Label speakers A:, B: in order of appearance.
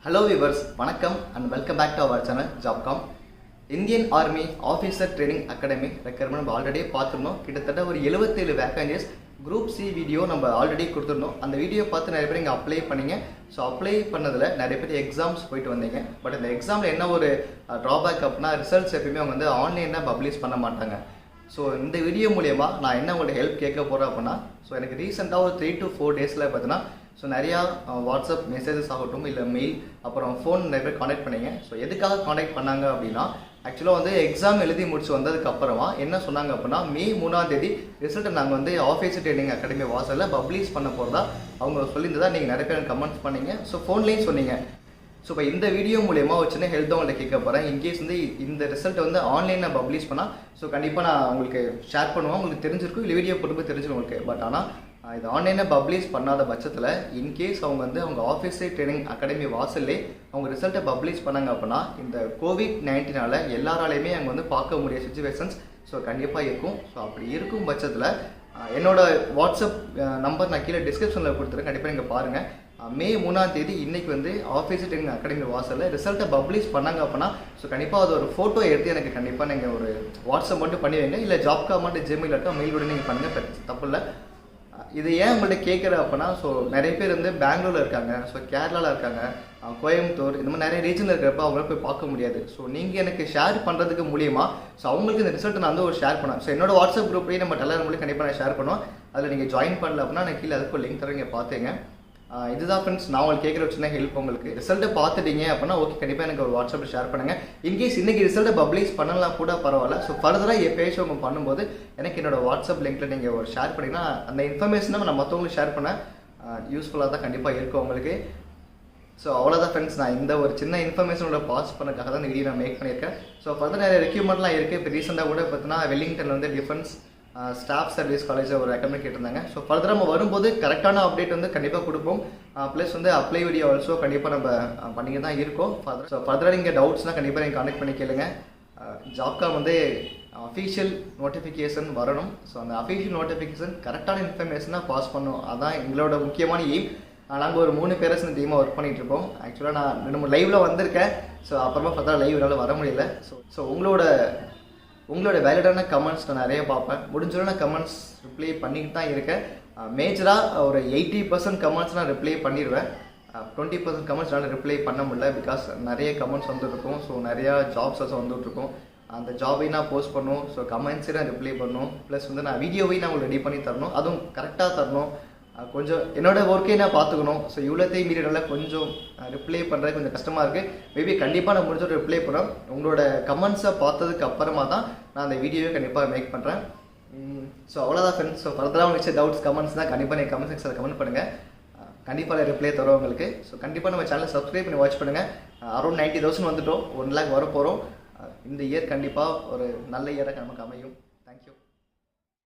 A: Hello viewers, வணக்கம் and welcome back to our channel Jobcom. Indian Army Officer Training Academy recommend நம்ம already பார்த்துருந்தோம். கிட்டத்தட்ட ஒரு 77 vacancies group C video நம்ம already கொடுத்துருந்தோம். அந்த வீடியோ பார்த்து நிறைய பேர் இங்கே அப்ளை பண்ணீங்க. ஸோ அப்ளை பண்ணதில் நிறைய பேர் எக்ஸாம்ஸ் போயிட்டு வந்தீங்க. பட் இந்த எக்ஸாமில் என்ன ஒரு ட்ராபேக் அப்படின்னா ரிசல்ட்ஸ் எப்பயுமே அவங்க வந்து ஆன்லைனில் பப்ளிஷ் பண்ண மாட்டாங்க. ஸோ இந்த வீடியோ மூலயமா நான் என்ன உங்கள்கிட்ட ஹெல்ப் கேட்க போகிறேன் அப்படின்னா, ஸோ எனக்கு ரீசெண்டாக ஒரு 3 to 4 டேஸில் பார்த்தீங்கன்னா ஸோ நிறையா வாட்ஸ்அப் மெசேஜஸ் ஆகட்டும் இல்லை மெயில் அப்புறம் ஃபோன் நிறைய பேர் காண்டாக்ட் பண்ணீங்க. ஸோ எதுக்காக காண்டாக்ட் பண்ணாங்க அப்படின்னா, ஆக்சுவலாக வந்து எக்ஸாம் எழுதி முடிச்சு வந்ததுக்கப்புறமா என்ன சொன்னாங்க அப்படின்னா, மே 3ஆம் தேதி ரிசல்ட்டை நாங்கள் வந்து ஆஃபீஸர் ட்ரைனிங் அகாடமி வாசலில் பப்ளிஷ் பண்ண போகிறதா அவங்க சொல்லியிருந்ததா நீங்கள் நிறைய பேர் கமெண்ட்ஸ் பண்ணீங்க. ஸோ ஃபோன்லேயும் சொன்னீங்க. ஸோ இப்போ இந்த வீடியோ மூலயமா ஒரு சின்ன ஹெல்த் உங்கள்கிட்ட கேட்க போகிறேன். இன்கேஸ் வந்து இந்த ரிசல்ட்டை வந்து ஆன்லைனில் பப்ளிஷ் பண்ணால் ஸோ கண்டிப்பாக நான் உங்களுக்கு ஷேர் பண்ணுவேன். உங்களுக்கு தெரிஞ்சிருக்கும் இல்லை வீடியோ போட்டு தெரிஞ்சிருக்கும் உங்களுக்கு. பட் ஆனால் இது ஆன்லைனில் பப்ளிஷ் பண்ணாத பட்சத்தில் இன்கேஸ் அவங்க வந்து அவங்க ஆஃபீஸர் ட்ரைனிங் அகாடமி வாசல்லே அவங்க ரிசல்ட்டை பப்ளிஷ் பண்ணாங்க அப்படின்னா இந்த கோவிட்-19 எல்லாராலையுமே அங்கே வந்து பார்க்க முடிய சுச்சுவேஷன்ஸ் ஸோ கண்டிப்பாக இருக்கும். ஸோ அப்படி இருக்கும் பட்சத்தில் என்னோட வாட்ஸ்அப் நம்பர் நான் கீழே டிஸ்கிரிப்ஷனில் கொடுத்துருக்கேன். கண்டிப்பாக நீங்கள் பாருங்கள். மே 3ஆம் தேதி இன்றைக்கி வந்து ஆஃபீஸர் ட்ரைனிங் அகாடமி வாசலில் ரிசல்ட்டை பப்ளிஷ் பண்ணாங்க அப்படின்னா ஸோ கண்டிப்பாக அது ஒரு ஃபோட்டோ எடுத்து எனக்கு கண்டிப்பாக நீங்கள் ஒரு வாட்ஸ்அப் மட்டும் பண்ணி வைங்க. இல்லை ஜாப்காம் மட்டும் ஜிமெயில் இருக்கா மெயில் கூட நீங்கள் பண்ணுங்கள், தப்பு இல்லை. இது ஏன் உங்கள்கிட்ட கேட்குற அப்படின்னா, ஸோ நிறைய பேர் வந்து பெங்களூரில் இருக்காங்க, ஸோ கேரளாவில் இருக்காங்க, கோயம்புத்தூர் இந்த மாதிரி நிறைய ரீஜனில் இருக்கிறப்ப அவங்கள போய் பார்க்க முடியாது. ஸோ நீங்கள் எனக்கு ஷேர் பண்ணுறதுக்கு மூலியமாக ஸோ அவங்களுக்கு இந்த ரிசல்ட்டை நான் வந்து ஒரு ஷேர் பண்ணேன். ஸோ என்னோட வாட்ஸ்அப் குரூப்லேயே நம்ம எல்லாரும் மூலியம் கண்டிப்பாக நான் ஷேர் பண்ணுவோம். அதில் நீங்கள் ஜாயின் பண்ணல அப்படின்னா நான் கீழே அதுக்கு லிங்க் தரேன், நீங்கள் பார்த்துங்க. இதுதான் ஃப்ரெண்ட்ஸ் நான் உங்களுக்கு கேட்குற சின்ன ஹெல்ப். உங்களுக்கு ரிசல்ட்டை பார்த்துட்டீங்க அப்படின்னா ஓகே, கண்டிப்பாக எனக்கு ஒரு வாட்ஸ்அப்பில் ஷேர் பண்ணுங்கள். இன்கேஸ் இன்றைக்கி ரிசல்ட்டை பப்ளிஷ் பண்ணலாம் கூட பரவாயில்ல. ஸோ ஃபர்தராக எப்போயாச்சும் அவங்க பண்ணும்போது எனக்கு என்னோட வாட்ஸ்அப் லிங்க்கில் நீங்கள் ஒரு ஷேர் பண்ணிங்கன்னா அந்த இன்ஃபர்மேஷனை நான் மற்றவங்களுக்கு ஷேர் பண்ண யூஸ்ஃபுல்லாக தான் கண்டிப்பாக இருக்கும் உங்களுக்கு. ஸோ அவ்வளோதான் ஃப்ரெண்ட்ஸ், நான் இந்த ஒரு சின்ன இன்ஃபர்மேஷனோட பாஸ் பண்ணக்காக தான் இந்த வீடியோ நான் மேக் பண்ணியிருக்கேன். ஸோ ஃபர்தர் நிறைய ரெக்யூப்மெண்ட்லாம் இருக்குது. இப்போ ரீசெண்டாக கூட பார்த்தீங்கன்னா வெல்லிங்டனில் வந்து டிஃபென்ஸ் ஸ்டாஃப் சர்வீஸ் காலேஜில் ஒரு ரெக்கமெண்ட் கேட்டிருந்தாங்க. ஸோ ஃபர்தராக நம்ம வரும்போது கரெக்டான அப்டேட் வந்து கண்டிப்பாக கொடுப்போம். ப்ளஸ் வந்து அப்ளை வீடியோ ஆல்சோ கண்டிப்பாக நம்ம பண்ணிக்க தான் இருக்கோம். ஸோ ஃபர்தராக நீங்கள் டவுட்ஸ்னால் கண்டிப்பாக நீங்கள் கான்டெக்ட் பண்ணி கேளுங்க. ஜாப்காம் வந்து அஃபீஷியல் நோட்டிஃபிகேஷன் வரணும். ஸோ அந்த அஃபீஷியல் நோட்டிஃபிகேஷன் கரெக்டான இன்ஃபர்மேஷனாக பாஸ் பண்ணணும். அதுதான் எங்களோட முக்கியமான எய்ம். நாங்கள் ஒரு 3 பேரை சேர்ந்து டீமாக ஒர்க் பண்ணிகிட்டு இருப்போம். ஆக்சுவலாக நான் 2 லைவில் வந்திருக்கேன். ஸோ அப்புறமா ஃபர்தராக லைவ் என்னால் வர முடியல. ஸோ உங்களோட வேலிடான கமெண்ட்ஸ் நான் நிறைய பார்ப்பேன். முடிஞ்சோட நான் கமெண்ட்ஸ் ரிப்ளை பண்ணிட்டு தான் இருக்கேன். மேஜராக ஒரு 80% கமெண்ட்ஸ் நான் ரிப்ளை பண்ணிடுவேன். 20% கமெண்ட்ஸ் நான் ரிப்ளை பண்ண முடியல. பிகாஸ் நிறைய கமெண்ட்ஸ் வந்துருக்கும். ஸோ நிறையா ஜாப்ஸ் வந்துட்டுருக்கும். அந்த ஜாபையும் நான் போஸ்ட் பண்ணணும். ஸோ கமெண்ட்ஸை நான் ரிப்ளை பண்ணணும். ப்ளஸ் வந்து நான் வீடியோவையும் நான் உங்களுக்கு ரெடி பண்ணி தரணும். அதுவும் கரெக்டாக தரணும். கொஞ்சம் என்னோடய ஒர்க்கையும் நான் பார்த்துக்கணும். ஸோ இவ்வளோத்தையும் மீறினால கொஞ்சம் ரிப்ளை பண்ணுறது கொஞ்சம் கஷ்டமாக இருக்குது. மேபி கண்டிப்பாக நான் முடிஞ்சோட ரிப்ளை பண்ணுறேன். உங்களோட கமெண்ட்ஸை பார்த்ததுக்கு அப்புறமா தான் நான் அந்த வீடியோவை கண்டிப்பாக மேக் பண்ணுறேன். ஸோ அவ்வளோதான் ஃப்ரெண்ட்ஸ். ஸோ ஃபர்தராக உங்களுக்கு டவுட்ஸ் கமெண்ட்ஸ் தான் கண்டிப்பாக நீங்கள் கமெண்ட் செக்ஷனில் கமெண்ட் பண்ணுங்கள். கண்டிப்பாக ரிப்ளை தரோம் உங்களுக்கு. ஸோ கண்டிப்பாக நம்ம சேனலை சப்ஸ்கிரைப் பண்ணி வாட்ச் பண்ணுங்கள். அரௌண்ட் 90,000 வந்துட்டோம். 1 lakh வர போகிறோம். இந்த இயர் கண்டிப்பாக ஒரு நல்ல இயராக நமக்கு அமையும். தேங்க்யூ.